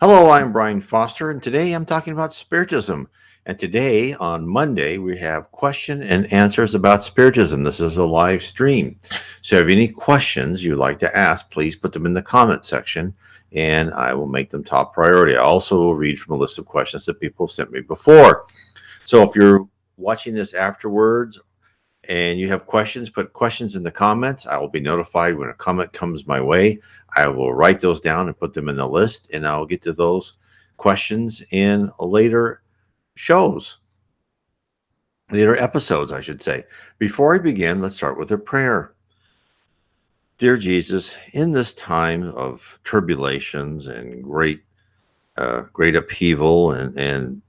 Hello, I'm Brian Foster, and today I'm talking about Spiritism. And today, on Monday, we have question and answers about Spiritism. This is a live stream. So, if you have any questions you'd like to ask, please put them in the comment section, and I will make them top priority. I also will read from a list of questions that people have sent me before. So, if you're watching this afterwards and you have questions, put questions in the comments. I will be notified when a comment comes my way. I will write those down and put them in the list, and I'll get to those questions in later shows, later episodes, I should say. Before I begin, let's start with a prayer. Dear Jesus, in this time of tribulations and great upheaval and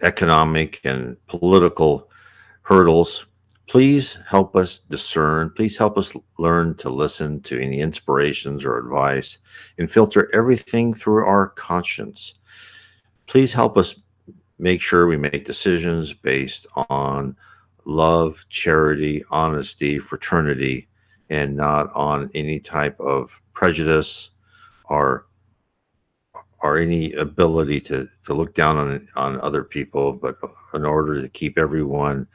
economic and political hurdles, please help us discern. Please help us learn to listen to any inspirations or advice and filter everything through our conscience. Please help us make sure we make decisions based on love, charity, honesty, fraternity, and not on any type of prejudice or any ability to look down on other people, but in order to keep everyone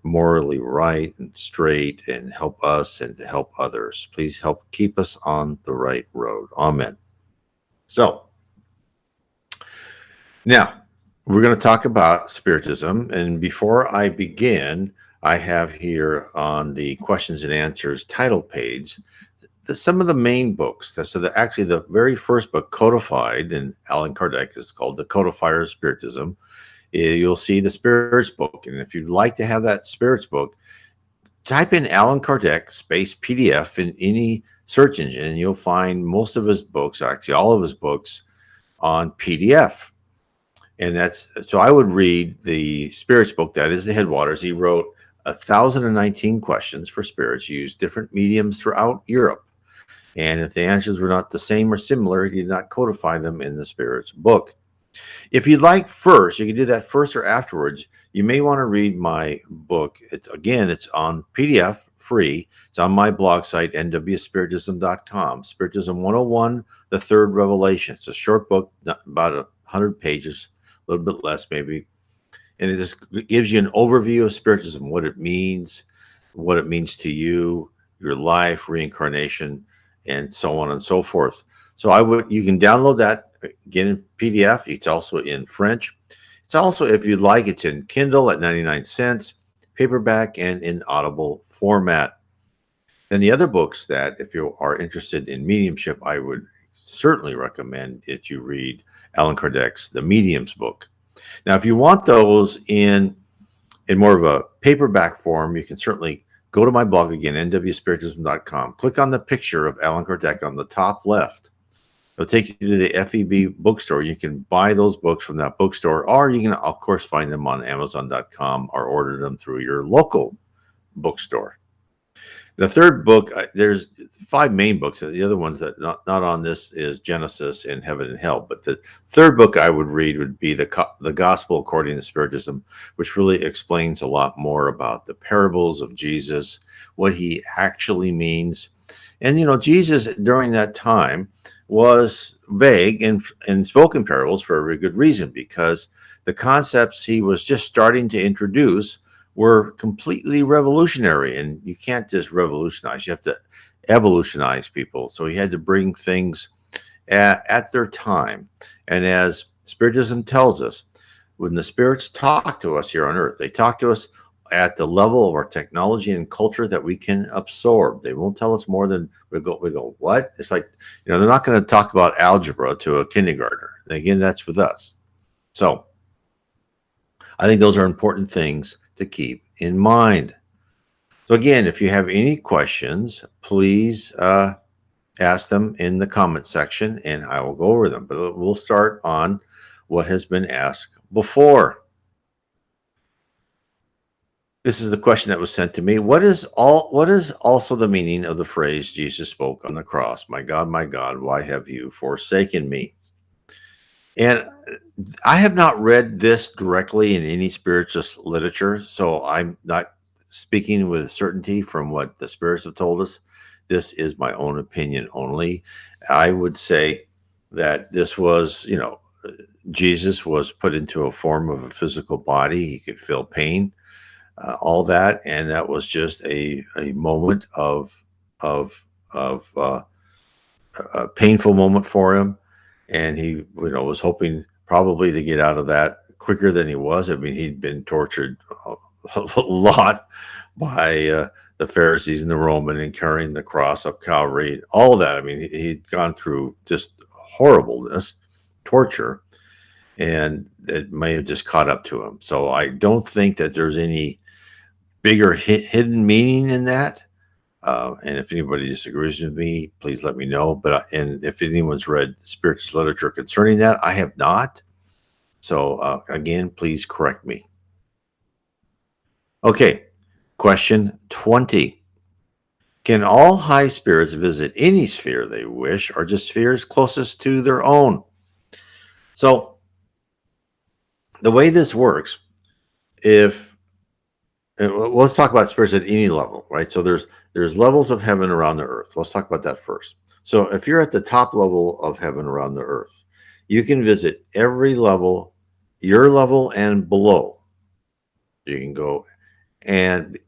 morally right and straight and help us and to help others. Please help keep us on the right road. Amen. So, now we're going to talk about Spiritism. And before I begin, I have here on the questions and answers title page some of the main books. Actually, the very first book codified in Allan Kardec is called The Codifier of Spiritism. You'll see the Spirits book. And if you'd like to have that Spirits book, type in Allan Kardec space PDF in any search engine, and you'll find most of his books, actually all of his books, on PDF. And so I would read the Spirits book. That is the Headwaters. He wrote 1,019 questions for spirits, used different mediums throughout Europe. And if the answers were not the same or similar, he did not codify them in the Spirits book. If you'd like first, you can do that first or afterwards. You may want to read my book. It's on PDF, free. It's on my blog site, nwspiritism.com. Spiritism 101, The Third Revelation. It's a short book, about 100 pages, a little bit less maybe. And it just gives you an overview of Spiritism, what it means to you, your life, reincarnation, and so on and so forth. So you can download that again in PDF. It's also in French. It's also, if you'd like, it's in Kindle at 99 cents, paperback, and in Audible format. And the other books that, if you are interested in mediumship, I would certainly recommend that you read Allan Kardec's The Medium's book. Now, if you want those in more of a paperback form, you can certainly go to my blog again, nwspiritism.com. Click on the picture of Allan Kardec on the top left. It'll take you to the FEB bookstore. You can buy those books from that bookstore, or you can, of course, find them on Amazon.com or order them through your local bookstore. The third book, there's 5 main books. The other ones that not on this is Genesis and Heaven and Hell. But the third book I would read would be the Gospel According to Spiritism, which really explains a lot more about the parables of Jesus, what he actually means. And, Jesus during that time was vague and spoke in parables for a very good reason, because the concepts he was just starting to introduce were completely revolutionary, and you can't just revolutionize. You have to evolutionize people. So he had to bring things at their time. And as Spiritism tells us, when the spirits talk to us here on Earth, they talk to us at the level of our technology and culture that we can absorb. They won't tell us more than we go, what? It's like, they're not going to talk about algebra to a kindergartner. Again, that's with us. So I think those are important things to keep in mind. So again, if you have any questions, please ask them in the comment section and I will go over them. But we'll start on what has been asked before. This is the question that was sent to me. What is also the meaning of the phrase Jesus spoke on the cross? My God, why have you forsaken me? And I have not read this directly in any spiritualist literature, so I'm not speaking with certainty from what the spirits have told us. This is my own opinion only. I would say that this was, Jesus was put into a form of a physical body. He could feel pain, all that, and that was just a moment of a painful moment for him, and he was hoping probably to get out of that quicker than he was. I mean, he'd been tortured a lot by the Pharisees and the Roman, and carrying the cross up Calvary, all of that. I mean, he'd gone through just horribleness, torture, and it may have just caught up to him. So I don't think that there's any bigger hidden meaning in that. And if anybody disagrees with me, please let me know. And if anyone's read Spiritist literature concerning that, I have not. So again, please correct me. Okay, question 20. Can all high spirits visit any sphere they wish, or just spheres closest to their own? So the way this works, let's talk about spirits at any level, right? So there's levels of heaven around the earth. Let's talk about that first. So if you're at the top level of heaven around the earth, you can visit every level, your level and below. You can go, and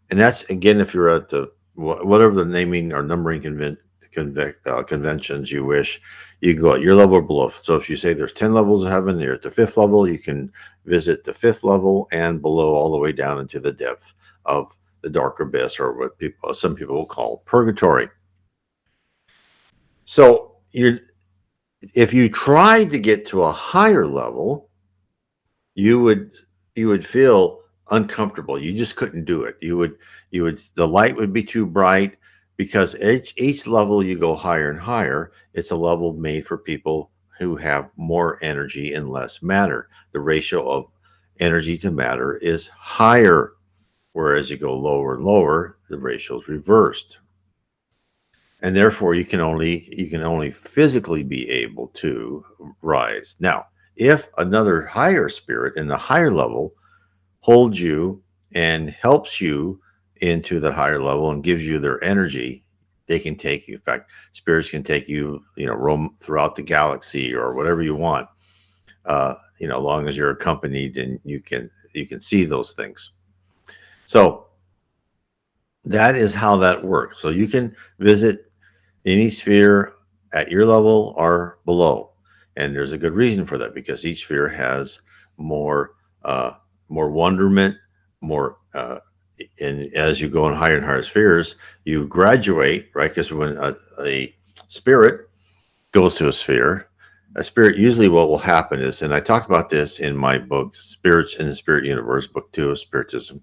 that's, again, if you're at the whatever the naming or numbering conventions you wish, you can go at your level or below. So if you say there's 10 levels of heaven, you're at the 5th level, you can visit the 5th level and below, all the way down into the depth of the dark abyss, or what some people will call purgatory. So if you tried to get to a higher level, you would feel uncomfortable. You just couldn't do it. The light would be too bright, because each level you go higher and higher, it's a level made for people who have more energy and less matter. The ratio of energy to matter is higher, whereas you go lower and lower, the ratio is reversed. And therefore you can only physically be able to rise. Now, if another higher spirit in the higher level holds you and helps you into the higher level and gives you their energy, they can take you. In fact, spirits can take you, roam throughout the galaxy or whatever you want, as long as you're accompanied and you can see those things. So that is how that works. So you can visit any sphere at your level or below, and there's a good reason for that, because each sphere has more wonderment, more and as you go in higher and higher spheres, you graduate, right? Because when a spirit goes to a spirit usually, what will happen is, and I talk about this in my book, Spirits in the Spirit Universe, book 2 of Spiritism.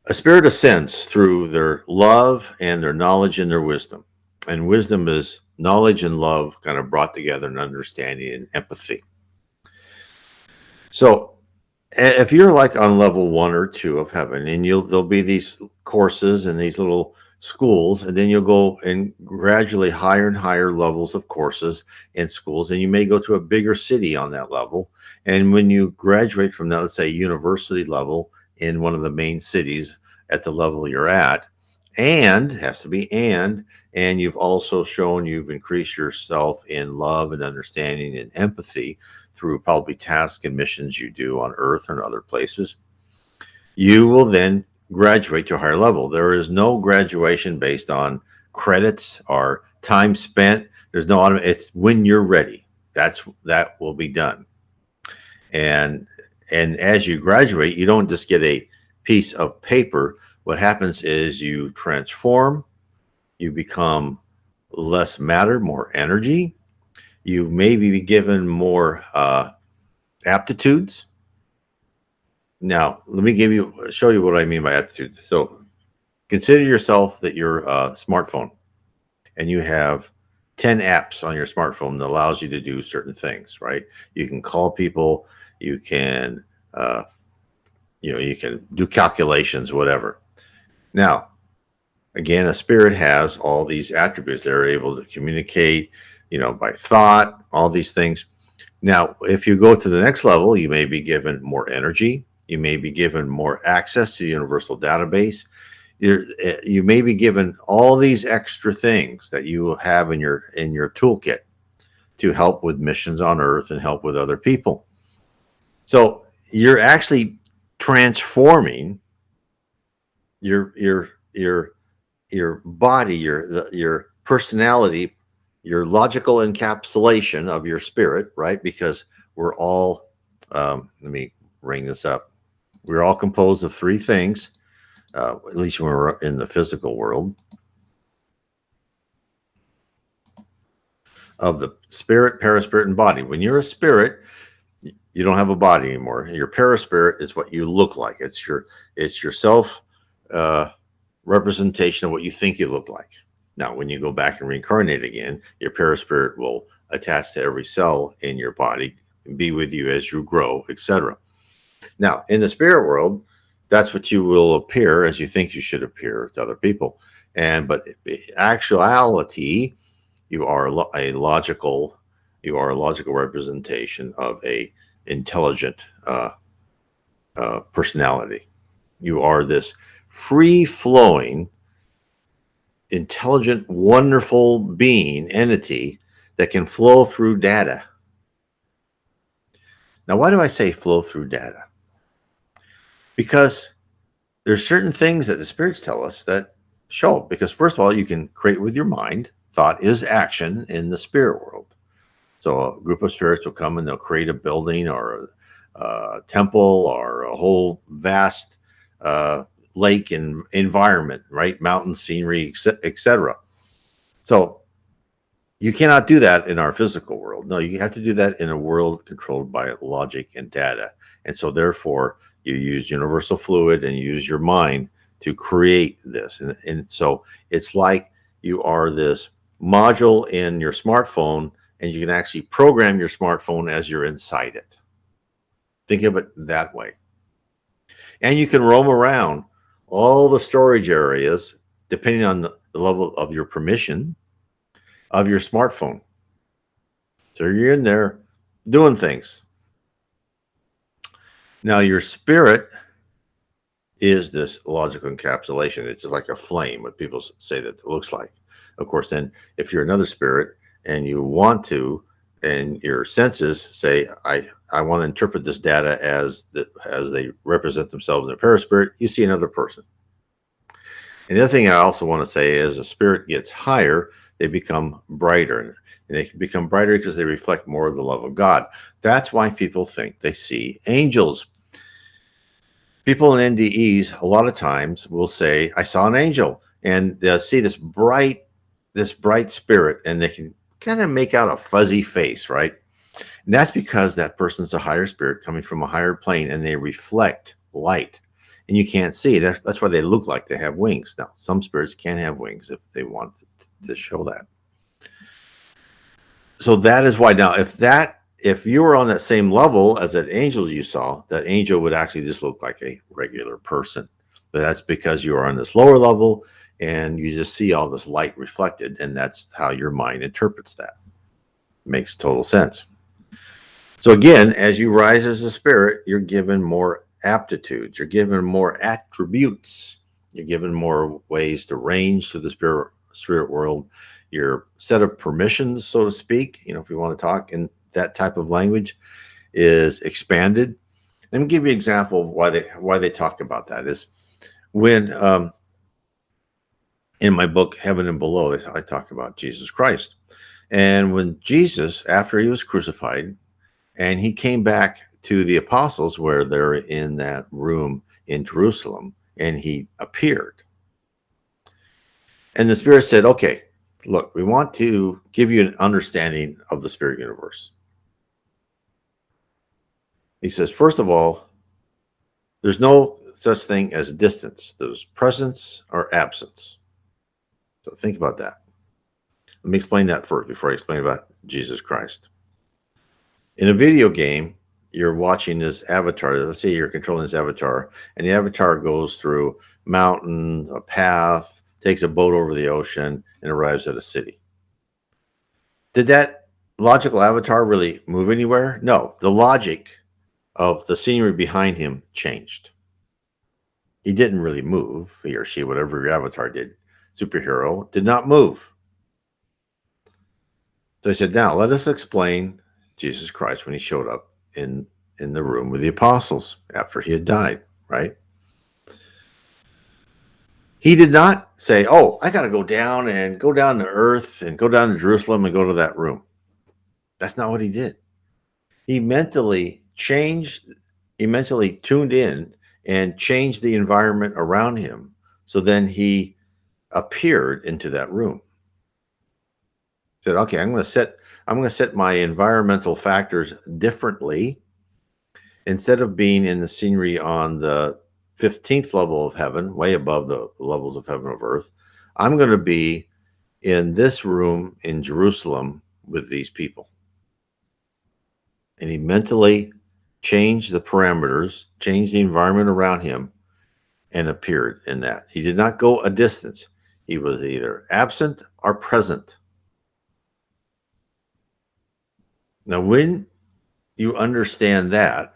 A spirit ascends through their love and their knowledge and their wisdom. And wisdom is knowledge and love kind of brought together, and understanding and empathy. So if you're like on level 1 or 2 of heaven, and there'll be these courses and these little schools, and then you'll go in gradually higher and higher levels of courses and schools, and you may go to a bigger city on that level. And when you graduate from that, let's say university level in one of the main cities at the level you're at, and it has to be and you've also shown you've increased yourself in love and understanding and empathy through probably tasks and missions you do on Earth and other places, you will then graduate to a higher level. There is no graduation based on credits or time spent. There's no it's when you're ready. That will be done. And as you graduate, you don't just get a piece of paper. What happens is you transform, you become less matter, more energy. You may be given more aptitudes. Now, let me show you what I mean by aptitudes. So consider yourself that you're a smartphone, and you have 10 apps on your smartphone that allows you to do certain things, right? You can call people, you can, you can do calculations, whatever. Now, again, a spirit has all these attributes. They're able to communicate, by thought, all these things. Now, if you go to the next level, you may be given more energy. You may be given more access to the universal database. You may be given all these extra things that you will have in your toolkit. to help with missions on Earth and help with other people. So you're actually transforming your your body, your personality, your logical encapsulation of your spirit, right? Because we're all, let me bring this up. We're all composed of three things, at least when we're in the physical world, of the spirit, paraspirit, and body. When you're a spirit, you don't have a body anymore. Your paraspirit is what you look like. It's your self representation of what you think you look like. Now, when you go back and reincarnate again, your paraspirit will attach to every cell in your body and be with you as you grow, etc. Now, in the spirit world, that's what you will appear as you think you should appear to other people. But in actuality, you are a logical representation of a intelligent personality. You are this free flowing, intelligent, wonderful being, entity that can flow through data. Now, why do I say flow through data? Because there's certain things that the spirits tell us that show. Because first of all, you can create with your mind. Thought is action in the spirit world. So a group of spirits will come and they'll create a building or a temple or a whole vast lake and environment, right? Mountain scenery, etc. So you cannot do that in our physical world. No, you have to do that in a world controlled by logic and data. And so therefore you use universal fluid and you use your mind to create this. And so it's like you are this module in your smartphone, and you can actually program your smartphone as you're inside it. Think of it that way. And you can roam around all the storage areas, depending on the level of your permission of your smartphone. So you're in there doing things. Now, your spirit is this logical encapsulation. It's like a flame, what people say that it looks like. Of course, then if you're another spirit and you want to, and your senses say, I want to interpret this data as they represent themselves in their paraspirit, you see another person. And the other thing I also want to say is, as a spirit gets higher, they become brighter. And they can become brighter because they reflect more of the love of God. That's why people think they see angels. People in NDEs a lot of times will say, I saw an angel. And they'll see this bright spirit, and they can kind of make out a fuzzy face, right? And that's because that person's a higher spirit coming from a higher plane, and they reflect light. And you can't see. That's why they look like they have wings. Now, some spirits can have wings if they want to show that. So that is why. Now, if you were on that same level as that angel you saw, that angel would actually just look like a regular person. But that's because you are on this lower level and you just see all this light reflected, and that's how your mind interprets that. Makes total sense. So again, as you rise as a spirit, you're given more aptitudes, you're given more attributes, you're given more ways to range through the spirit world. Your set of permissions, so to speak, if you want to talk in that type of language, is expanded. Let me give you an example of why they talk about that. Is when in my book Heaven and Below, I talk about Jesus Christ. And when Jesus, after he was crucified, and he came back to the apostles where they're in that room in Jerusalem, and he appeared. And the Spirit said, okay, look, we want to give you an understanding of the spirit universe. He says, first of all, there's no such thing as distance. There's presence or absence. So think about that. Let me explain that first before I explain about Jesus Christ. In a video game, you're watching this avatar. Let's say you're controlling this avatar, and the avatar goes through mountains, a path, takes a boat over the ocean, and arrives at a city. Did that logical avatar really move anywhere? No. The logic of the scenery behind him changed. He didn't really move. He or she, whatever your avatar did, superhero, did not move. So I said, now let us explain Jesus Christ when he showed up in the room with the apostles after he had died, right? He did not say, oh, I got to go down to earth and go down to Jerusalem and go to that room. That's not what he did. He mentally tuned in and changed the environment around him. So then he appeared into that room. Said, okay, I'm going to set my environmental factors differently. Instead of being in the scenery on the 15th level of heaven, way above the levels of heaven of earth, I'm going to be in this room in Jerusalem with these people. And he mentally changed the parameters, changed the environment around him, and appeared in that. He did not go a distance. He was either absent or present. Now, when you understand that,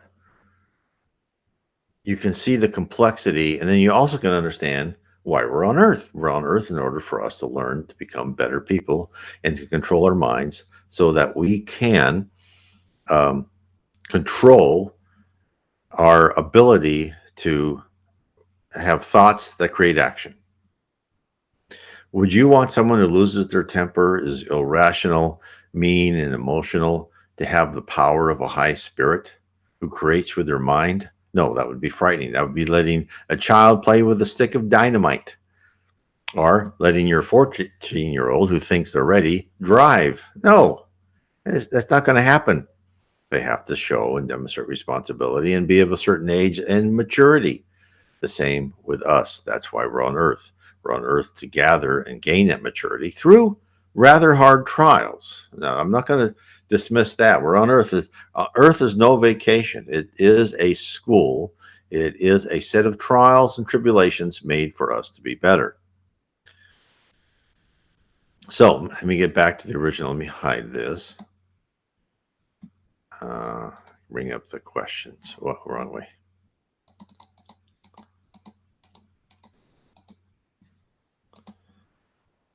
you can see the complexity, and then you also can understand why we're on earth. We're on earth in order for us to learn to become better people and to control our minds so that we can control our ability to have thoughts that create action. Would you want someone who loses their temper, is irrational, mean, and emotional to have the power of a high spirit who creates with their mind? No, that would be frightening. That would be letting a child play with a stick of dynamite, or letting your 14-year-old who thinks they're ready drive. No, that's not going to happen. They have to show and demonstrate responsibility and be of a certain age and maturity. The same with us. That's why we're on earth. We're on earth to gather and gain that maturity through rather hard trials. Now, I'm not going to dismiss that. We're on earth. Earth is no vacation. It is a school. It is a set of trials and tribulations made for us to be better. So let me get back to the original. Let me hide this. Bring up the questions. Well, wrong way.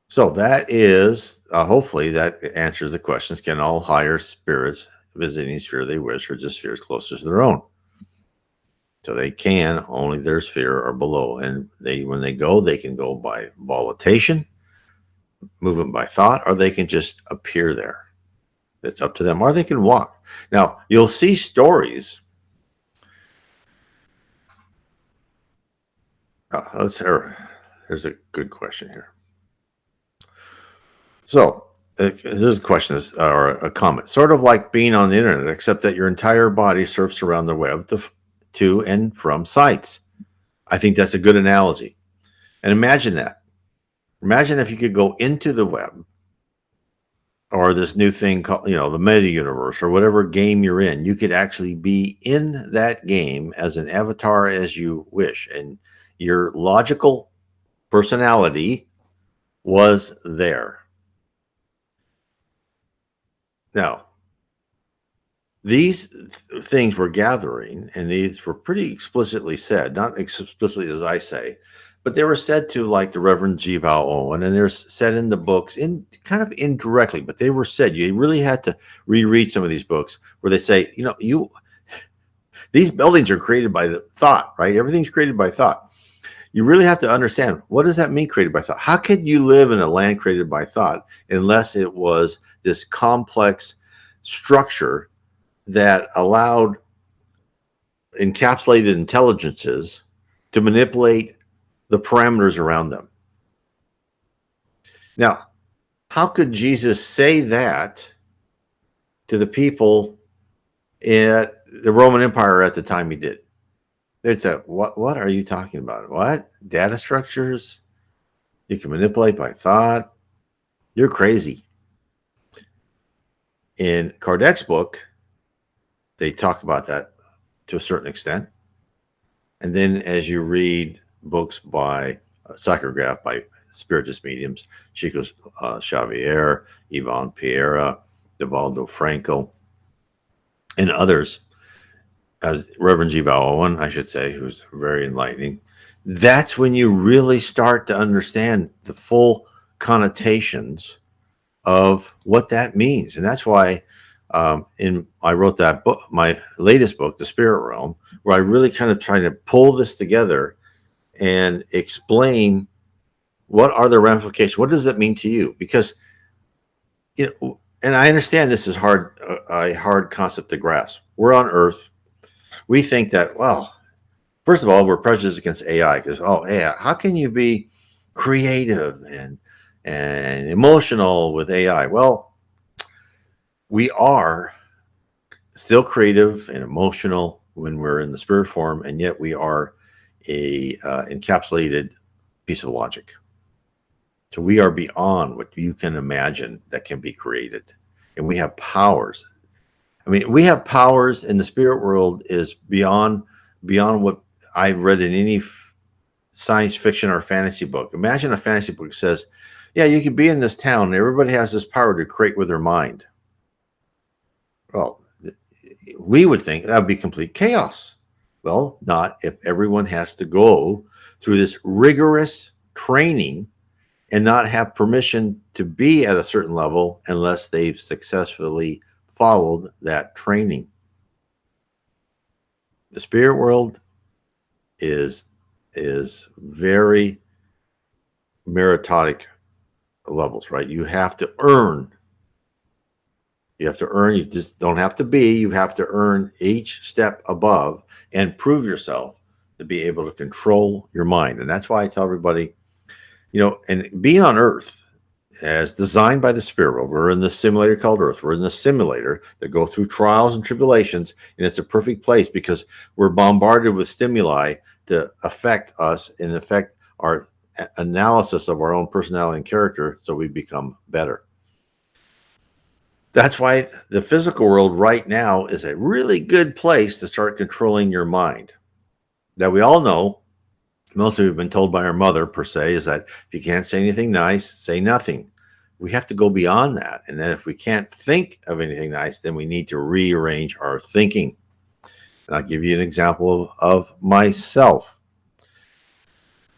So that is, hopefully that answers the questions. Can all higher spirits visit any sphere they wish, or just spheres closer to their own? So they can, only their sphere or below. And when they go, they can go by volitation, movement by thought, or they can just appear there. It's up to them, or they can walk. Now, you'll see stories. Here's a good question here. So, there's a question or a comment. Sort of like being on the internet, except that your entire body surfs around the web to and from sites. I think that's a good analogy. And imagine that. Imagine if you could go into the web, or this new thing called, the meta universe, or whatever game you're in. You could actually be in that game as an avatar as you wish. And your logical personality was there. Now, these things we're gathering, and these were pretty explicitly said, not explicitly as I say, but they were said to, like the Reverend G. Val Owen, and they're said in the books in kind of indirectly, but they were said. You really had to reread some of these books where they say, these buildings are created by the thought, right? Everything's created by thought. You really have to understand, what does that mean, created by thought? How could you live in a land created by thought unless it was this complex structure that allowed encapsulated intelligences to manipulate the parameters around them? Now, how could Jesus say that to the people at the Roman Empire at the time he did? They'd say, what are you talking about? What? Data structures? You can manipulate by thought? You're crazy. In Kardec's book, they talk about that to a certain extent. And then as you read books by psychograph by spiritist mediums, Chico Xavier, Yvonne Pereira, Divaldo Franco, and others, Reverend G. Val Owen, I should say, who's very enlightening, that's when you really start to understand the full connotations of what that means. And that's why I wrote that book, my latest book, The Spirit Realm, where I really kind of try to pull this together and explain what are the ramifications. What does that mean to you? Because and I understand this is a hard concept to grasp. We're on Earth. We think that, well, first of all, we're prejudiced against AI because, oh, AI, how can you be creative and emotional with AI? Well, we are still creative and emotional when we're in the spirit form, and yet we are a encapsulated piece of logic. So we are beyond what you can imagine that can be created, and we have powers. I mean, we have powers, and the spirit world is beyond what I've read in any science fiction or fantasy book. Imagine a fantasy book that says, "Yeah, you can be in this town, and everybody has this power to create with their mind." Well, we would think that would be complete chaos. Well, not if everyone has to go through this rigorous training and not have permission to be at a certain level unless they've successfully followed that training. The spirit world is very meritocratic levels, right? You have to earn. You have to earn. You just don't have to be. You have to earn each step above and prove yourself to be able to control your mind. And that's why I tell everybody, and being on Earth as designed by the spirit world, we're in this simulator called Earth. We're in the simulator that go through trials and tribulations, and it's a perfect place because we're bombarded with stimuli to affect us and affect our analysis of our own personality and character so we become better. That's why the physical world right now is a really good place to start controlling your mind. Now, we all know, mostly we've been told by our mother, per se, is that if you can't say anything nice, say nothing. We have to go beyond that. And then if we can't think of anything nice, then we need to rearrange our thinking. And I'll give you an example of myself.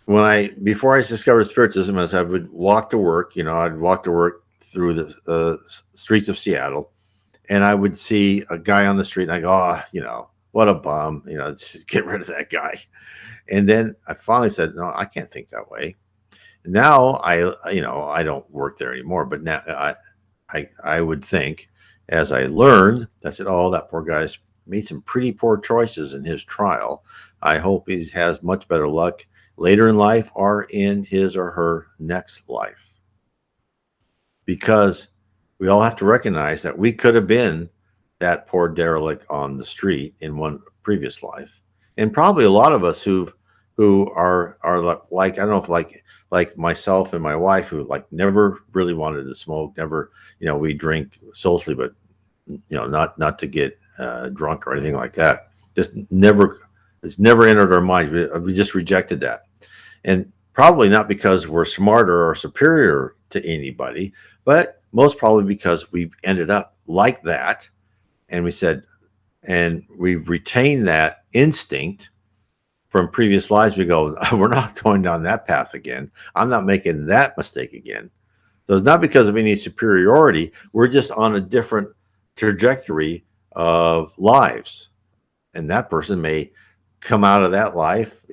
Before I discovered Spiritism, as I would walk to work, I'd walk to work through the streets of Seattle, and I would see a guy on the street, and I go, oh, what a bum, just get rid of that guy. And then I finally said, no, I can't think that way. Now I don't work there anymore, but now I would think, as I learned, I said, oh, that poor guy's made some pretty poor choices in his trial. I hope he has much better luck later in life or in his or her next life. Because we all have to recognize that we could have been that poor derelict on the street in one previous life. And probably a lot of us who are like, I don't know, if like myself and my wife, who never really wanted to smoke, never, we drink socially, but not to get drunk or anything like that. Just never, it's never entered our minds. We just rejected that. And probably not because we're smarter or superior to anybody, but most probably because we've ended up like that. And we said, and we've retained that instinct from previous lives. We go, we're not going down that path again. I'm not making that mistake again. So it's not because of any superiority. We're just on a different trajectory of lives. And that person may come out of that life,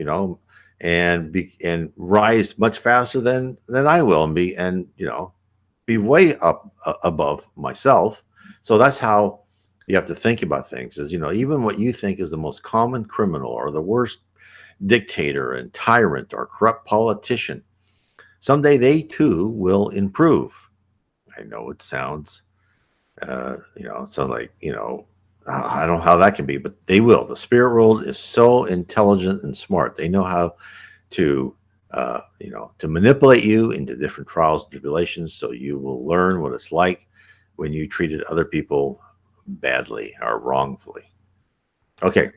and rise much faster than I will, and be way up above myself. So that's how you have to think about things. Is even what you think is the most common criminal or the worst dictator and tyrant or corrupt politician, someday they too will improve. I know it sounds, like, I don't know how that can be, but they will. The spirit world is so intelligent and smart. They know how to, to manipulate you into different trials and tribulations, so you will learn what it's like when you treated other people badly or wrongfully. Okay.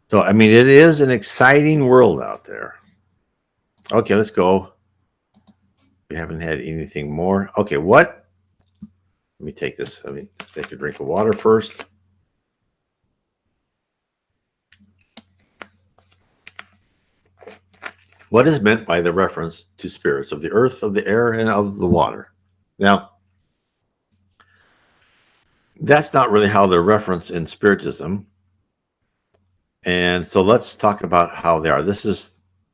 So, I mean, it is an exciting world out there. Okay, let's go. We haven't had anything more. Okay, what? Let me take this. Let me take a drink of water first. What is meant by the reference to spirits of the earth, of the air, and of the water? Now, that's not really how they're referenced in Spiritism. And so let's talk about how they are. This is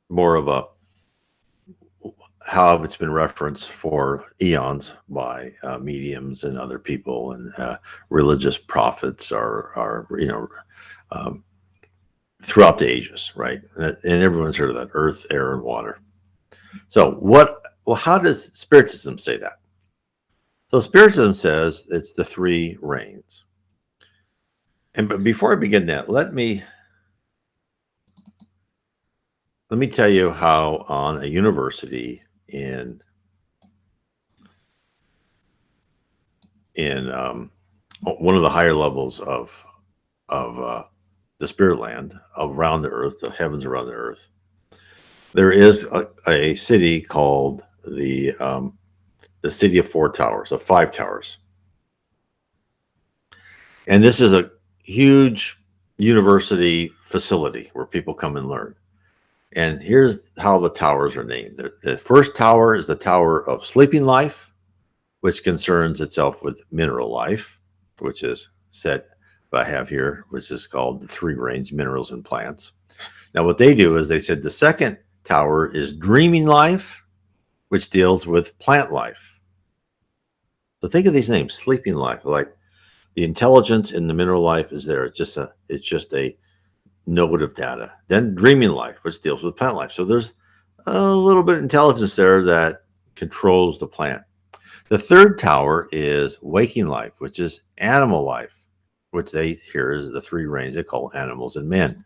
more of a how it's been referenced for eons by mediums and other people and religious prophets are um, throughout the ages, right? And everyone's heard of that: earth, air, and water. So what? Well, how does Spiritism say that? So Spiritism says it's the three rains. And but before I begin that, let me tell you how on a university in one of the higher levels of the spirit land around the earth, the heavens around the earth, there is a city called the city of four towers, of five towers, and this is a huge university facility where people come and learn. And here's how the towers are named. The first tower is the Tower of Sleeping Life, which concerns itself with mineral life, which is said I have here, which is called the three range minerals and plants. Now, what they do is they said the second tower is Dreaming Life, which deals with plant life. So think of these names: Sleeping Life, like the intelligence in the mineral life is there. It's just a node of data. Then Dreaming Life, which deals with plant life. So there's a little bit of intelligence there that controls the plant. The third tower is Waking Life, which is animal life, which they here is the three ranges they call animals and men.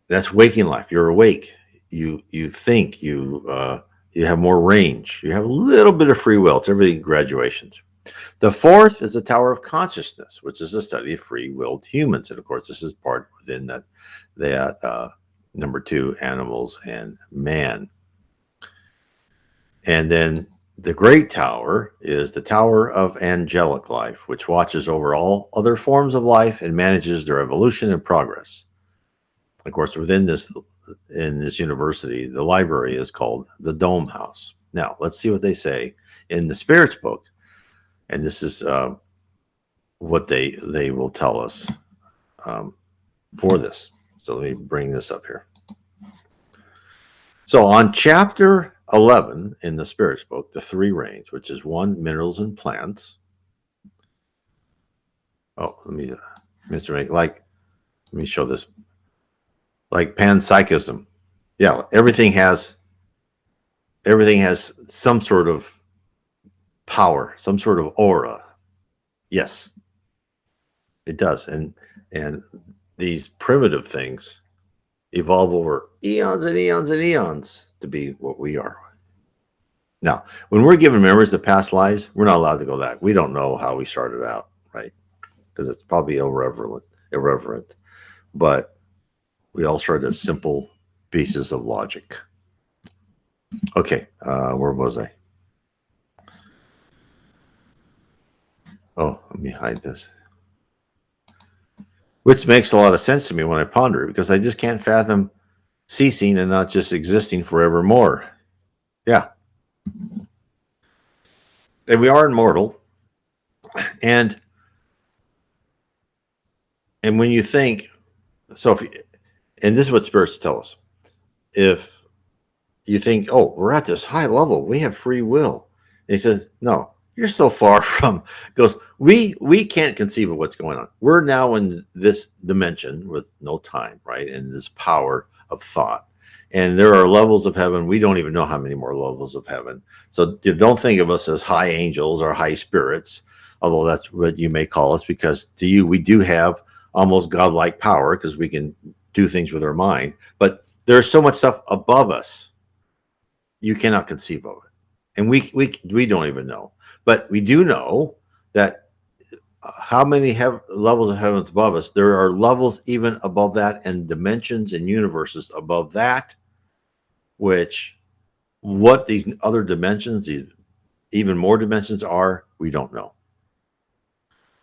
That's waking life. You're awake. You think. You have more range. You have a little bit of free will. It's everything graduations. The fourth is the Tower of Consciousness, which is the study of free-willed humans, and of course, this is part within that number two, animals and man. And then the Great Tower is the Tower of Angelic Life, which watches over all other forms of life and manages their evolution and progress. Of course, in this university, the library is called the Dome House. Now, let's see what they say in the Spirits book. And this is what they will tell us for this. So let me bring this up here. So on chapter 11 in the Spirits book, the three range, which is one, minerals and plants. Oh, let me show this. Like panpsychism. Yeah, everything has some sort of power, some sort of aura. Yes, it does. And these primitive things evolve over eons and eons and eons to be what we are. Now, when we're given memories of past lives, we're not allowed to go back. We don't know how we started out, right? Because it's probably irreverent. But we all started as simple pieces of logic. Okay, where was I? Oh, let me hide this. Which makes a lot of sense to me when I ponder it, because I just can't fathom ceasing and not just existing forevermore. Yeah. And we are immortal. And when you think, and this is what spirits tell us, if you think, oh, we're at this high level, we have free will. And he says, no, you're so far from, goes, we can't conceive of what's going on. We're now in this dimension with no time, right? And this power of thought. And there are levels of heaven. We don't even know how many more levels of heaven. So you don't think of us as high angels or high spirits, although that's what you may call us, because to you, we do have almost godlike power because we can do things with our mind. But there's so much stuff above us, you cannot conceive of it. And we don't even know. But we do know that how many levels of heavens above us, there are levels even above that and dimensions and universes above that, which what these other dimensions, these even more dimensions are, we don't know.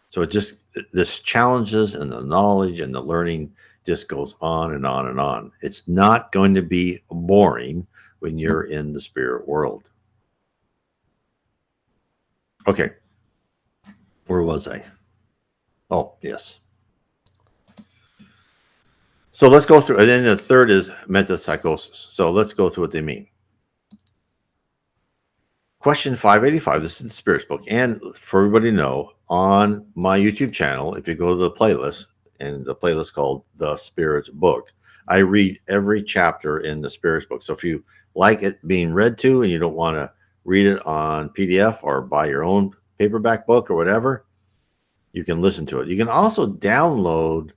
So this challenges and the knowledge and the learning Just goes on and on and on. It's not going to be boring when you're in the spirit world. Okay. Where was I? Oh, yes. So let's go through. And then the third is metapsychosis. So let's go through what they mean. Question 585. This is the Spirits book. And for everybody to know, on my YouTube channel, if you go to the playlist, and the playlist called The Spirits Book, I read every chapter in the Spirits book. So if you like it being read to and you don't want to read it on PDF or buy your own paperback book or whatever, you can listen to it. You can also download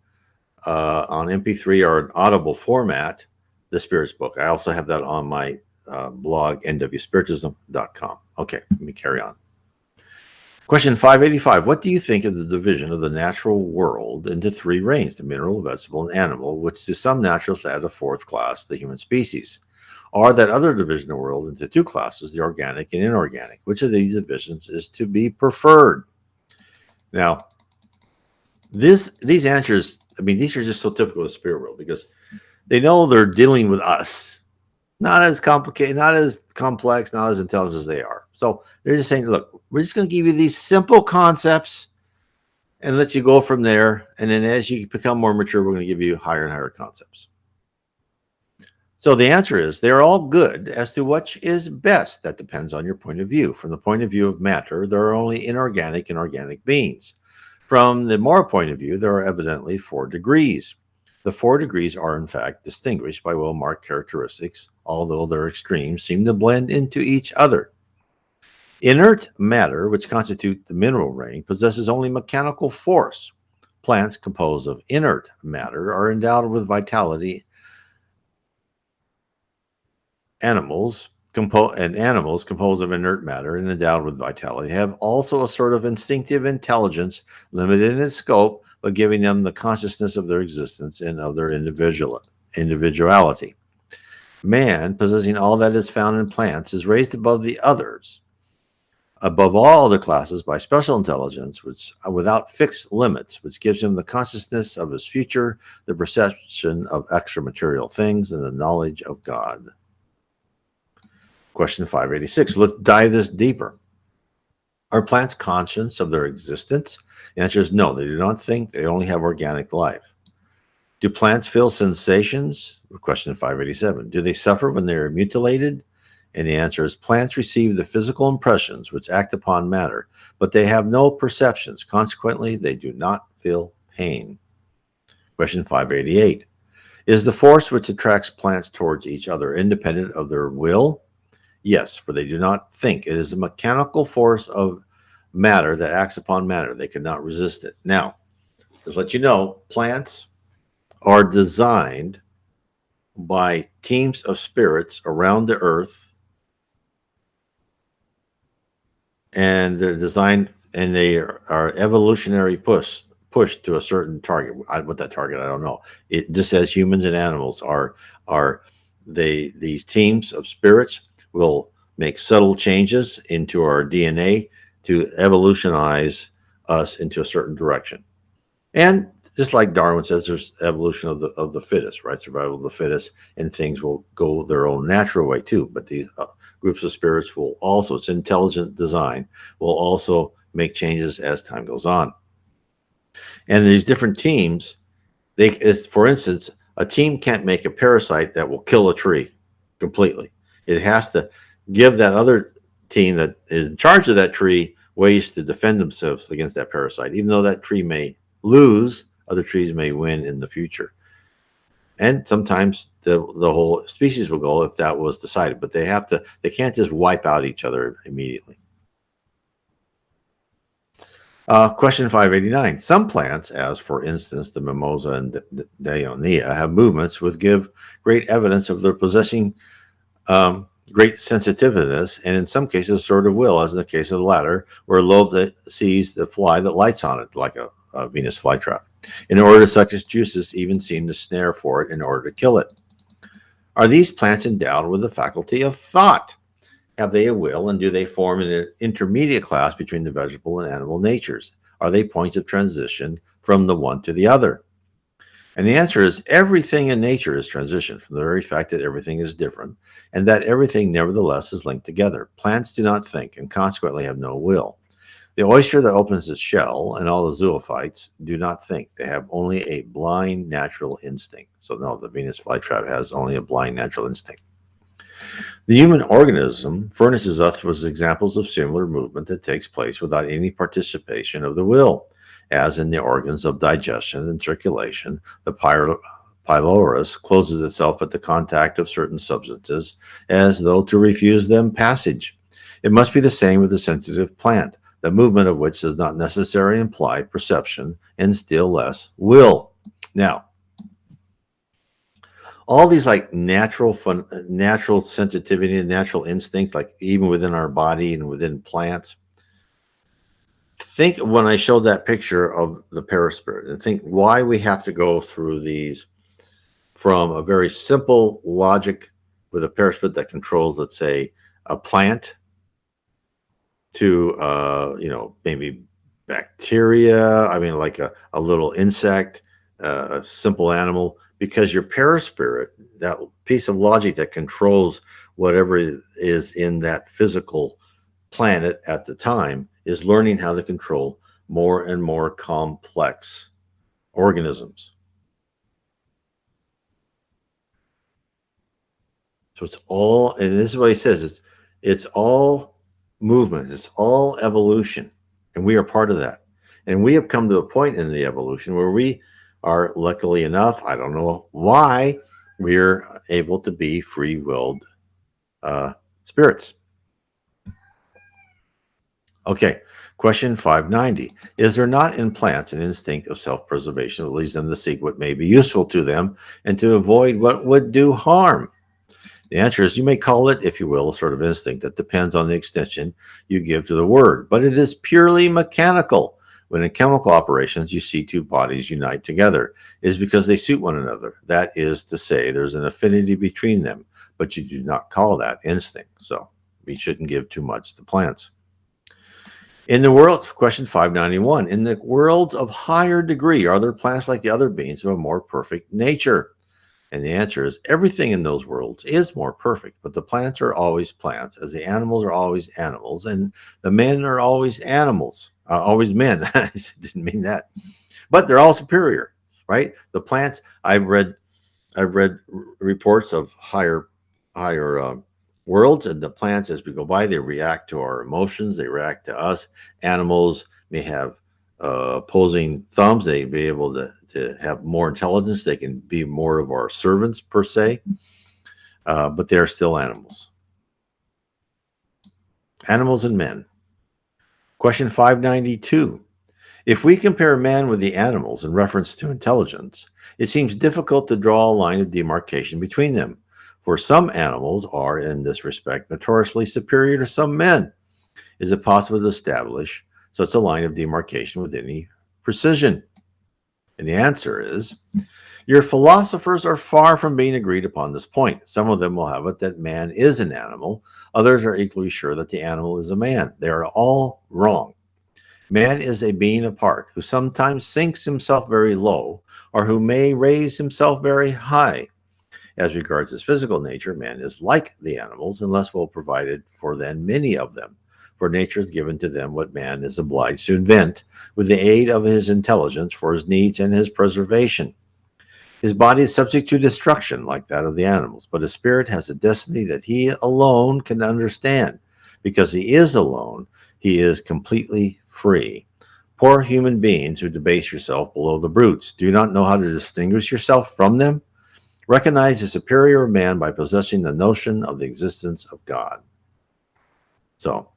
on MP3 or an Audible format the Spirits book. I also have that on my blog, nwspiritism.com. Okay, let me carry on. Question 585. What do you think of the division of the natural world into three ranges, the mineral, vegetable, and animal, which to some naturalists add a fourth class, the human species? Or that other division of the world into two classes, the organic and inorganic? Which of these divisions is to be preferred? Now, these answers, I mean, these are just so typical of the spirit world because they know they're dealing with us. Not as complicated, not as complex, not as intelligent as they are. So they're just saying, look, we're just going to give you these simple concepts and let you go from there. And then as you become more mature, we're going to give you higher and higher concepts. So the answer is they're all good. As to which is best, that depends on your point of view. From the point of view of matter, there are only inorganic and organic beings. From the moral point of view, there are evidently 4 degrees. The 4 degrees are, in fact, distinguished by well-marked characteristics, although their extremes seem to blend into each other. Inert matter, which constitutes the mineral range, possesses only mechanical force. Plants composed of inert matter are endowed with vitality. Animals composed of inert matter and endowed with vitality have also a sort of instinctive intelligence, limited in its scope, but giving them the consciousness of their existence and of their individuality. Man, possessing all that is found in plants, is raised above the others, above all other classes, by special intelligence, which without fixed limits, which gives him the consciousness of his future, the perception of extra-material things, and the knowledge of God. Question 586. Let's dive this deeper. Are plants conscious of their existence? The answer is no. They do not think. They only have organic life. Do plants feel sensations? Question 587. Do they suffer when they are mutilated? And the answer is plants receive the physical impressions which act upon matter, but they have no perceptions. Consequently, they do not feel pain. Question 588. Is the force which attracts plants towards each other independent of their will? Yes, for they do not think. It is a mechanical force of matter that acts upon matter. They cannot resist it. Now, just let you know, plants are designed by teams of spirits around the earth, and they're designed, and they are evolutionary pushed to a certain target. What that target, I don't know. It just says humans and animals are these teams of spirits will make subtle changes into our DNA to evolutionize us into a certain direction. And just like Darwin says, there's evolution of the fittest, right? Survival of the fittest, and things will go their own natural way too. But these groups of spirits will also, it's intelligent design, will also make changes as time goes on. And these different teams, for instance, a team can't make a parasite that will kill a tree completely. It has to give that other team that is in charge of that tree ways to defend themselves against that parasite. Even though that tree may lose, other trees may win in the future. And sometimes the whole species will go if that was decided, but they can't just wipe out each other immediately. Question 589. Some plants, as for instance the mimosa and dionaea, have movements which give great evidence of their possessing great sensitiveness, and in some cases sort of will, as in the case of the latter, where a lobe that sees the fly that lights on it, like a Venus flytrap. In order to suck its juices, even seem to snare for it in order to kill it. Are these plants endowed with the faculty of thought? Have they a will, and do they form an intermediate class between the vegetable and animal natures? Are they points of transition from the one to the other? And the answer is everything in nature is transition from the very fact that everything is different and that everything nevertheless is linked together. Plants do not think and consequently have no will. The oyster that opens its shell and all the zoophytes do not think. They have only a blind natural instinct. So no, the Venus flytrap has only a blind natural instinct. The human organism furnishes us with examples of similar movement that takes place without any participation of the will, as in the organs of digestion and circulation. The pylorus closes itself at the contact of certain substances as though to refuse them passage. It must be the same with the sensitive plant, the movement of which does not necessarily imply perception and still less will. Now, all these like natural sensitivity and natural instinct, like even within our body and within plants. Think when I showed that picture of the paraspirit and think why we have to go through these from a very simple logic with a paraspirit that controls, let's say, a plant to, maybe bacteria. I mean, like a little insect, a simple animal, because your paraspirit, that piece of logic that controls whatever is in that physical planet at the time, is learning how to control more and more complex organisms. So it's all, and this is what he says, it's all movement, it's all evolution, and we are part of that. And we have come to a point in the evolution where we are, luckily enough, I don't know why, we're able to be free-willed spirits. Okay, question 590. Is there not in plants an instinct of self-preservation that leads them to seek what may be useful to them and to avoid what would do harm? The answer is you may call it, if you will, a sort of instinct that depends on the extension you give to the word, but it is purely mechanical. When in chemical operations you see two bodies unite together, it is because they suit one another. That is to say, there's an affinity between them, but you do not call that instinct. So we shouldn't give too much to plants. In the world, question 591, in the worlds of higher degree, are there plants like the other beings of a more perfect nature? And the answer is everything in those worlds is more perfect, but the plants are always plants, as the animals are always animals, and the men are always animals, always men. I didn't mean that, but they're all superior, right? The plants, I've read reports of higher worlds, and the plants, as we go by, they react to our emotions, they react to us. Animals may have opposing thumbs, they be able to have more intelligence, they can be more of our servants per se, but they're still animals and men. Question 592. If we compare man with the animals in reference to intelligence, it seems difficult to draw a line of demarcation between them, for some animals are in this respect notoriously superior to some men. Is it possible to establish such a line of demarcation with any precision? And the answer is, your philosophers are far from being agreed upon this point. Some of them will have it that man is an animal. Others are equally sure that the animal is a man. They are all wrong. Man is a being apart who sometimes sinks himself very low or who may raise himself very high. As regards his physical nature, man is like the animals and less well provided for than many of them. For nature has given to them what man is obliged to invent with the aid of his intelligence for his needs and his preservation. His body is subject to destruction like that of the animals, but his spirit has a destiny that he alone can understand. Because he is alone, he is completely free. Poor human beings who debase yourself below the brutes, do you not know how to distinguish yourself from them? Recognize the superior man by possessing the notion of the existence of God. So,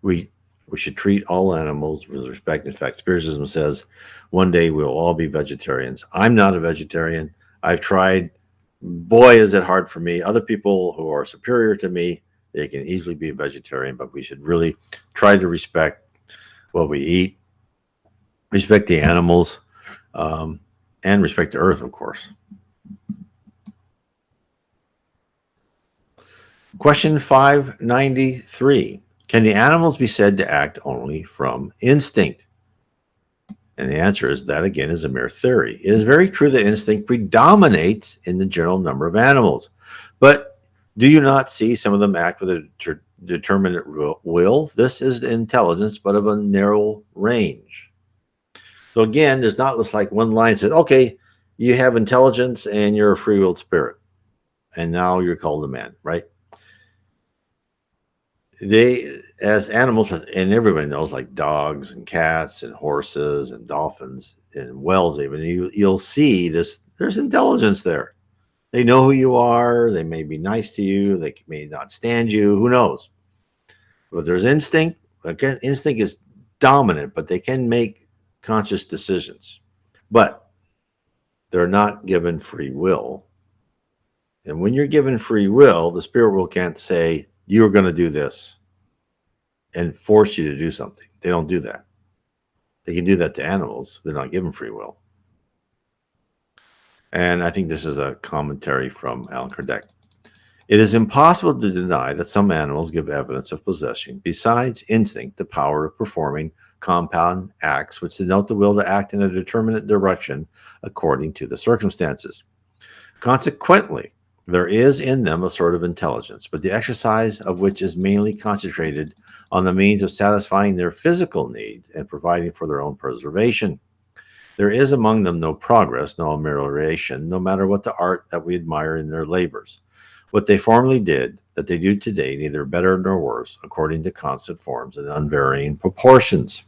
we should treat all animals with respect. In fact, Spiritism says one day we'll all be vegetarians. I'm not a vegetarian. I've tried. Boy, is it hard for me. Other people who are superior to me, they can easily be a vegetarian, but we should really try to respect what we eat, respect the animals, and respect the earth, of course. Question 593. Can the animals be said to act only from instinct? And the answer is that, again, is a mere theory. It is very true that instinct predominates in the general number of animals. But do you not see some of them act with a determinate will? This is intelligence, but of a narrow range. So again, there's not just like one line that says, okay, you have intelligence and you're a free-willed spirit, and now you're called a man, right? They, as animals, and everybody knows, like dogs and cats and horses and dolphins and whales, even you'll see this. There's intelligence there. They know who you are. They may be nice to you. They may not stand you. Who knows? But there's instinct. Again, instinct is dominant, but they can make conscious decisions. But they're not given free will. And when you're given free will, the spirit world can't say, you're going to do this and force you to do something. They don't do that. They can do that to animals. They're not given free will. And I think this is a commentary from Allan Kardec. It is impossible to deny that some animals give evidence of possession, besides instinct, the power of performing compound acts which denote the will to act in a determinate direction according to the circumstances. Consequently, there is in them a sort of intelligence, but the exercise of which is mainly concentrated on the means of satisfying their physical needs and providing for their own preservation. There is among them no progress, no amelioration, no matter what the art that we admire in their labors. What they formerly did, that they do today, neither better nor worse, according to constant forms and unvarying proportions.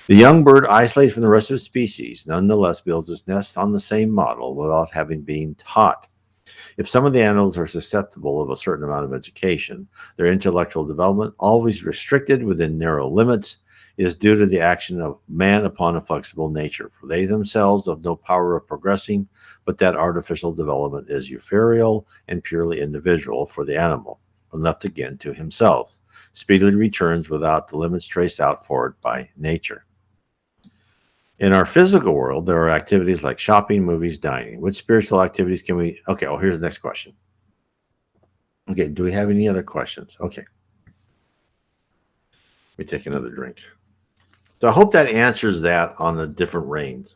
The young bird, isolated from the rest of the species, nonetheless builds its nest on the same model without having been taught. If some of the animals are susceptible of a certain amount of education, their intellectual development, always restricted within narrow limits, is due to the action of man upon a flexible nature, for they themselves have no power of progressing, but that artificial development is ephemeral and purely individual for the animal, and left again to himself, speedily returns without the limits traced out for it by nature. In our physical world, there are activities like shopping, movies, dining. What spiritual activities can we... Okay, well, here's the next question. Okay, do we have any other questions? Okay. Let me take another drink. So I hope that answers that on the different reigns.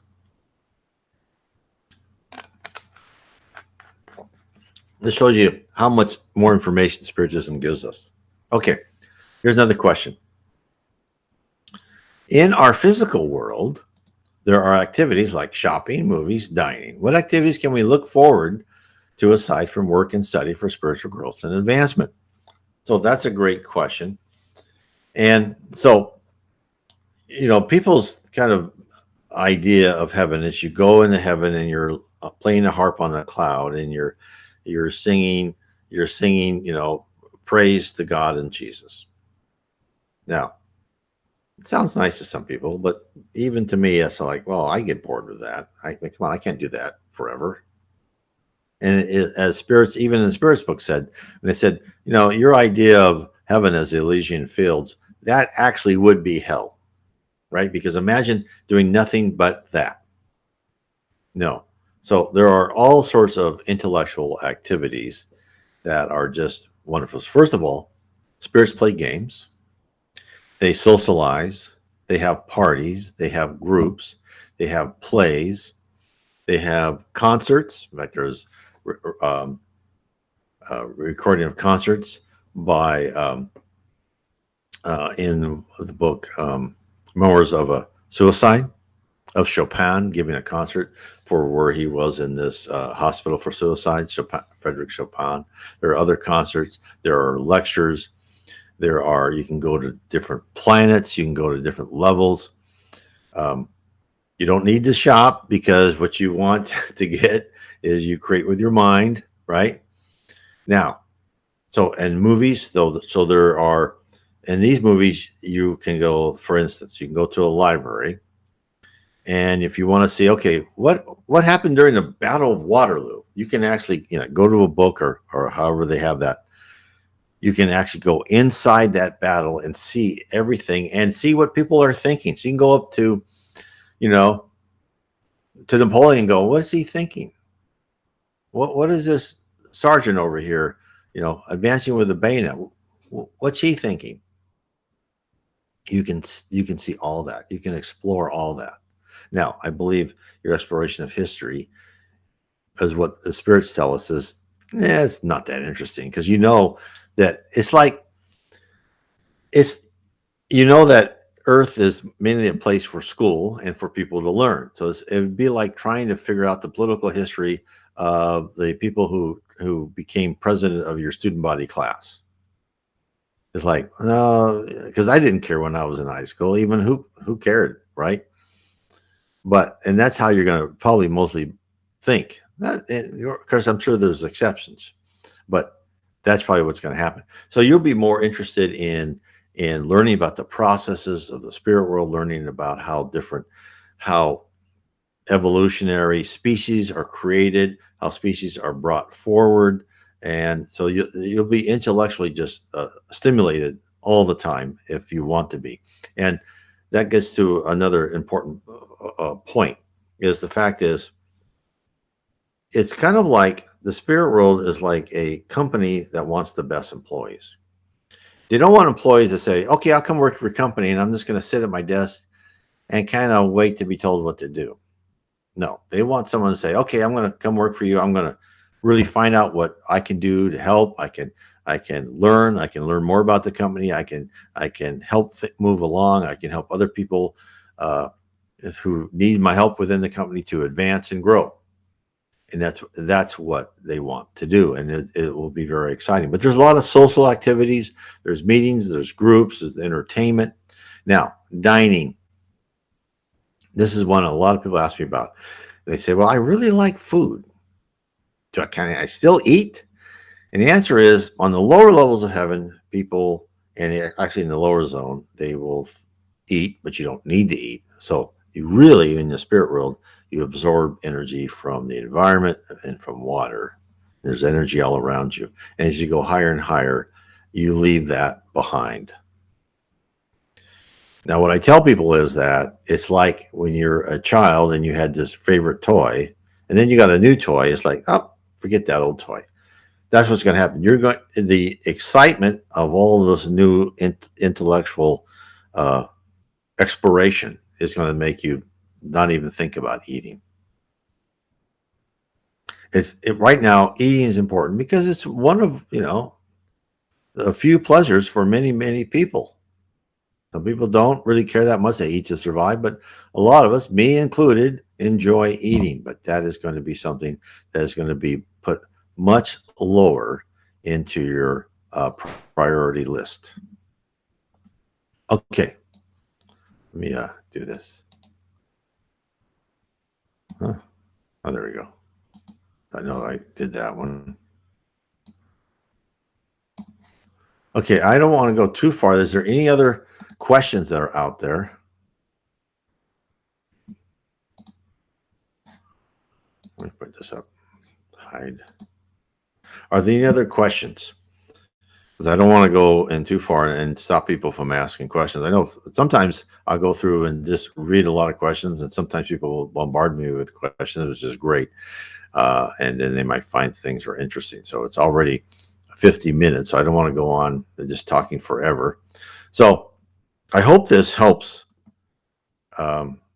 This shows you how much more information Spiritism gives us. Okay, here's another question. In our physical world, there are activities like shopping, movies, dining. What activities can we look forward to aside from work and study for spiritual growth and advancement? So that's a great question. And so, you know, people's kind of idea of heaven is you go into heaven and you're playing a harp on a cloud and you're singing, you know, praise to God and Jesus. Now, it sounds nice to some people, but even to me, it's like, well, I get bored with that. I mean, come on, I can't do that forever. And as spirits, even in the spirits book said, when they said, you know, your idea of heaven as the Elysian fields, that actually would be hell, right? Because imagine doing nothing but that. No. So there are all sorts of intellectual activities that are just wonderful. First of all, spirits play games. They socialize, they have parties, they have groups, they have plays, they have concerts. In fact, there's recording of concerts by in the book Memoirs of a Suicide, of Chopin giving a concert for where he was in this hospital for suicide, Frederick Chopin. There are other concerts, there are lectures. You can go to different planets, you can go to different levels. You don't need to shop because what you want to get is you create with your mind, right? Now, and movies, though, so there are, in these movies, you can go, for instance, you can go to a library, and if you want to see, okay, what happened during the Battle of Waterloo, you can actually, you know, go to a book or however they have that. You can actually go inside that battle and see everything and see what people are thinking. So you can go up to, you know, to Napoleon and go, what is he thinking? What is this sergeant over here, you know, advancing with a bayonet? What's he thinking? You can see all that. You can explore all that. Now, I believe your exploration of history is what the spirits tell us is, it's not that interesting because you know that it's like it's that Earth is mainly a place for school and for people to learn. So it would be like trying to figure out the political history of the people who became president of your student body class. It's like, because I didn't care when I was in high school. Even who cared, right? But and that's how you're going to probably mostly think. Of course, I'm sure there's exceptions, but that's probably what's going to happen. So you'll be more interested in learning about the processes of the spirit world, learning about how evolutionary species are created, how species are brought forward, and so you'll be intellectually just stimulated all the time if you want to be. And that gets to another important point is the fact is it's kind of like the spirit world is like a company that wants the best employees. They don't want employees to say, okay, I'll come work for your company and I'm just going to sit at my desk and kind of wait to be told what to do. No, they want someone to say, okay, I'm going to come work for you. I'm going to really find out what I can do to help. I can learn. I can learn more about the company. I can help move along. I can help other people who need my help within the company to advance and grow. And that's what they want to do, and it will be very exciting. But there's a lot of social activities. There's meetings. There's groups. There's entertainment. Now, dining. This is one a lot of people ask me about. They say, "Well, I really like food. I still eat?" And the answer is, on the lower levels of heaven, people, and actually in the lower zone, they will eat, but you don't need to eat. So you really, in the spirit world, you absorb energy from the environment and from water. There's energy all around you. And as you go higher and higher, you leave that behind. Now, what I tell people is that it's like when you're a child and you had this favorite toy, and then you got a new toy. It's like, oh, forget that old toy. That's what's going to happen. The excitement of all of this new intellectual exploration is going to make you not even think about eating. Right now, eating is important because it's one of a few pleasures for many people. Some people don't really care that much. They eat to survive, but a lot of us, me included, enjoy eating. But that is going to be something that is going to be put much lower into your priority list. Okay, let me do this. Huh. Oh, there we go. I know I did that one. Okay, I don't want to go too far. Is there any other questions that are out there? Let me put this up. Hide. Are there any other questions? Because I don't want to go in too far and stop people from asking questions. I know sometimes I'll go through and just read a lot of questions, and sometimes people will bombard me with questions, which is great. And then they might find things are interesting. So it's already 50 minutes. So I don't want to go on just talking forever. So I hope this helps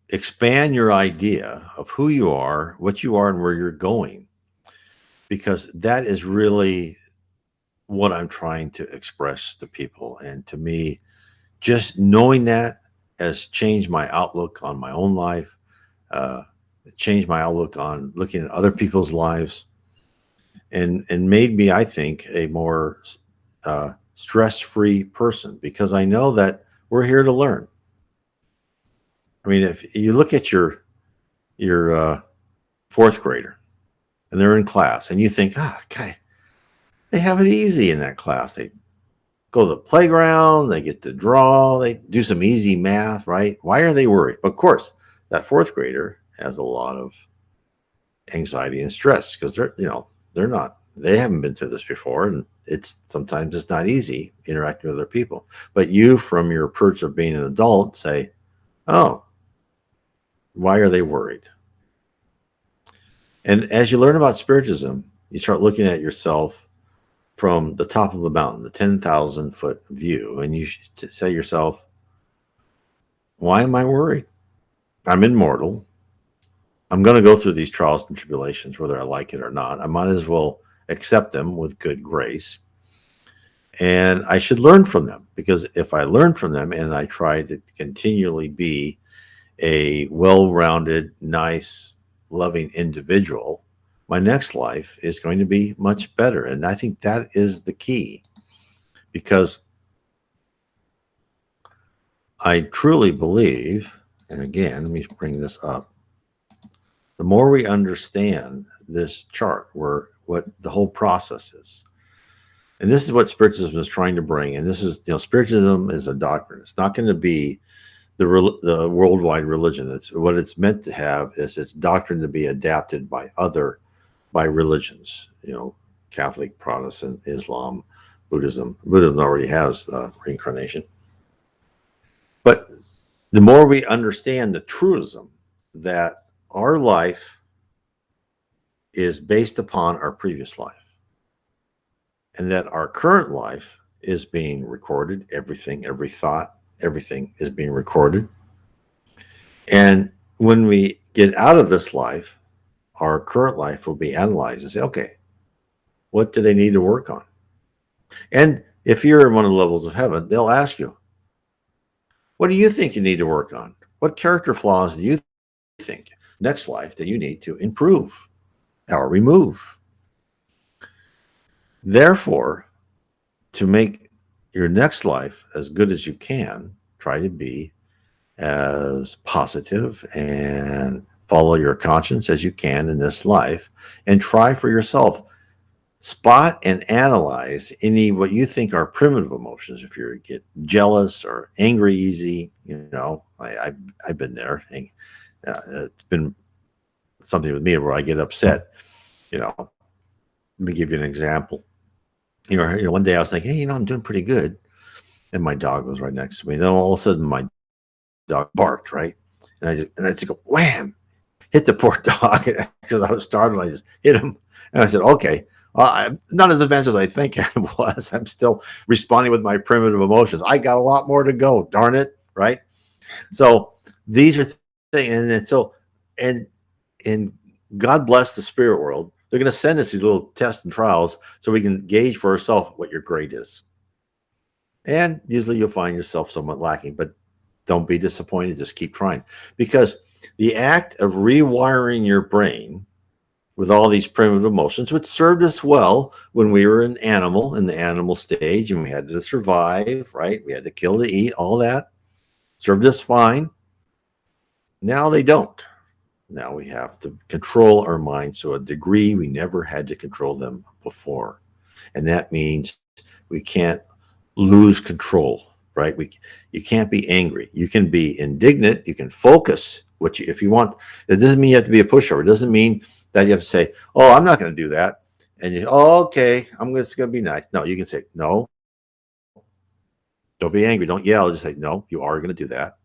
expand your idea of who you are, what you are, and where you're going, because that is really what I'm trying to express to people. And to me, just knowing that has changed my outlook on my own life, changed my outlook on looking at other people's lives, and made me, I think, a more stress-free person, because I know that we're here to learn. I mean, if you look at your fourth grader and they're in class and you think, okay, they have it easy in that class. They go to the playground, they get to draw, they do some easy math, right? Why are they worried? Of course, that fourth grader has a lot of anxiety and stress because they haven't been through this before, and sometimes it's not easy interacting with other people. But you, from your perch of being an adult, say, oh, why are they worried? And as you learn about Spiritism, you start looking at yourself from the top of the mountain, the 10,000-foot view, and you say to yourself, why am I worried? I'm immortal. I'm going to go through these trials and tribulations, whether I like it or not. I might as well accept them with good grace. And I should learn from them, because if I learn from them and I try to continually be a well rounded, nice, loving individual, my next life is going to be much better. And I think that is the key, because I truly believe, and again, let me bring this up. The more we understand this chart, where what the whole process is, and this is what Spiritism is trying to bring. And this is, Spiritism is a doctrine. It's not going to be the worldwide religion. It's what it's meant to have is its doctrine to be adapted by religions. Catholic, Protestant, Islam, Buddhism. Buddhism already has reincarnation. But the more we understand the truism that our life is based upon our previous life, and that our current life is being recorded, everything, every thought, everything is being recorded. And when we get out of this life, our current life will be analyzed and say, okay, what do they need to work on? And if you're in one of the levels of heaven, they'll ask you, what do you think you need to work on? What character flaws do you think next life that you need to improve or remove? Therefore, to make your next life as good as you can, try to be as positive and follow your conscience as you can in this life, and try for yourself. Spot and analyze any what you think are primitive emotions. If you get jealous or angry easy, I've been there. It's been something with me where I get upset. Let me give you an example. One day I was thinking, hey, I'm doing pretty good, and my dog was right next to me. Then all of a sudden, my dog barked, right, and I just go wham, hit the poor dog because I was startled. I just hit him, and I said, okay. I'm not as advanced as I think I was. I'm still responding with my primitive emotions. I got a lot more to go. Darn it, right? So these are things, and God bless the spirit world. They're going to send us these little tests and trials so we can gauge for ourselves what your grade is. And usually you'll find yourself somewhat lacking, but don't be disappointed. Just keep trying, because the act of rewiring your brain with all these primitive emotions, which served us well when we were an animal in the animal stage and we had to survive, right? We had to kill to eat, all that served us fine. Now they don't. Now we have to control our minds to a degree we never had to control them before. And that means we can't lose control, right? You can't be angry. You can be indignant. You can focus if you want. It doesn't mean you have to be a pushover. It doesn't mean that you have to say, oh, I'm not going to do that. And okay, I'm just going to be nice. No, you can say, no, don't be angry. Don't yell. Just say, no, you are going to do that.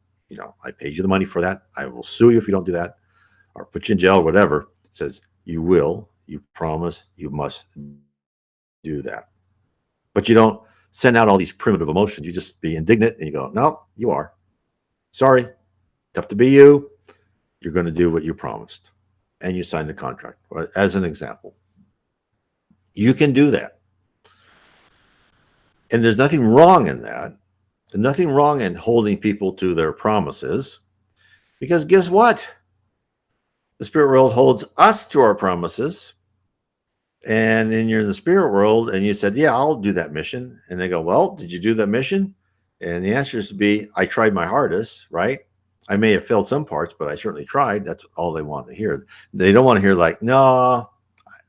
I paid you the money for that. I will sue you if you don't do that, or put you in jail, whatever. It says you will, you promise, you must do that. But you don't send out all these primitive emotions. You just be indignant and you go, no, you are. Sorry, tough to be you. You're going to do what you promised. And you sign the contract, as an example. You can do that. And there's nothing wrong in that. There's nothing wrong in holding people to their promises, because guess what? The spirit world holds us to our promises. And then you're in the spirit world and you said, yeah, I'll do that mission. And they go, well, did you do that mission? And the answer is to be, I tried my hardest, right? I may have failed some parts, but I certainly tried. That's all they want to hear. They don't want to hear like, no,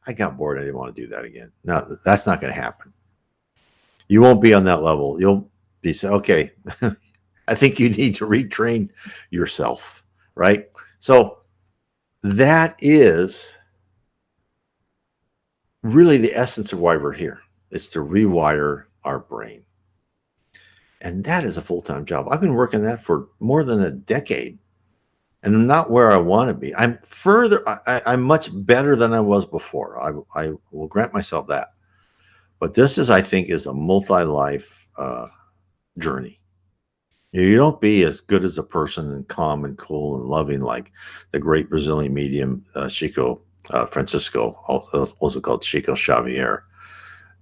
I got bored. I didn't want to do that again. No, that's not going to happen. You won't be on that level. You'll be saying, okay, I think you need to retrain yourself, right? So that is really the essence of why we're here. It's to rewire our brain. And that is a full-time job. I've been working that for more than a decade, and I'm not where I want to be. I'm much better than I was before. I will grant myself that. But this is, I think, is a multi-life journey. You don't be as good as a person and calm and cool and loving like the great Brazilian medium Chico Francisco, also called Chico Xavier.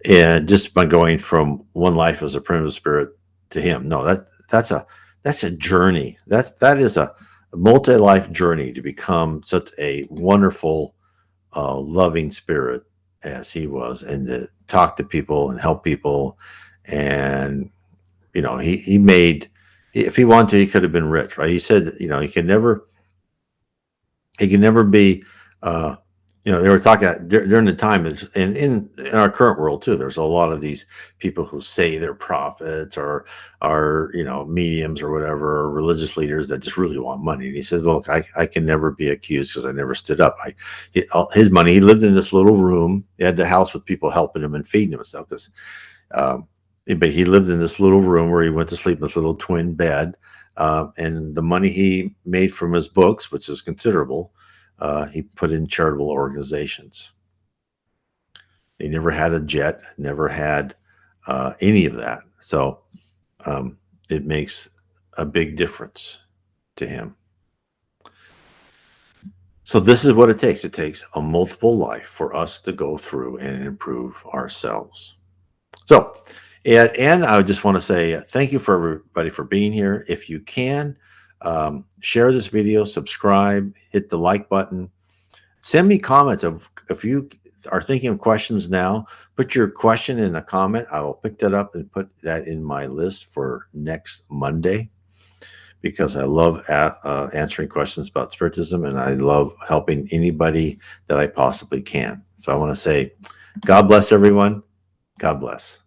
And just by going from one life as a primitive spirit to him, no, that's a journey. That is a multi-life journey to become such a wonderful, loving spirit as he was, and to talk to people and help people. And he made, if he wanted to, he could have been rich, right? He said, he can never be. Uh, they were talking during the time, and in our current world too. There's a lot of these people who say they're prophets or are mediums or whatever, or religious leaders that just really want money. And he says, "Well, I can never be accused because I never stood up. His money. He lived in this little room. He had the house with people helping him and feeding him and stuff because." Um, but he lived in this little room where he went to sleep in this little twin bed, and the money he made from his books, which is considerable, he put in charitable organizations. He never had a jet, never had any of that. So it makes a big difference to him. So this is what it takes. It takes a multiple life for us to go through and improve ourselves. So, and I just want to say thank you for everybody for being here. If you can, share this video, subscribe, hit the like button. Send me comments of if you are thinking of questions now. Put your question in a comment. I will pick that up and put that in my list for next Monday, because I love answering questions about Spiritism, and I love helping anybody that I possibly can. So I want to say, God bless everyone. God bless.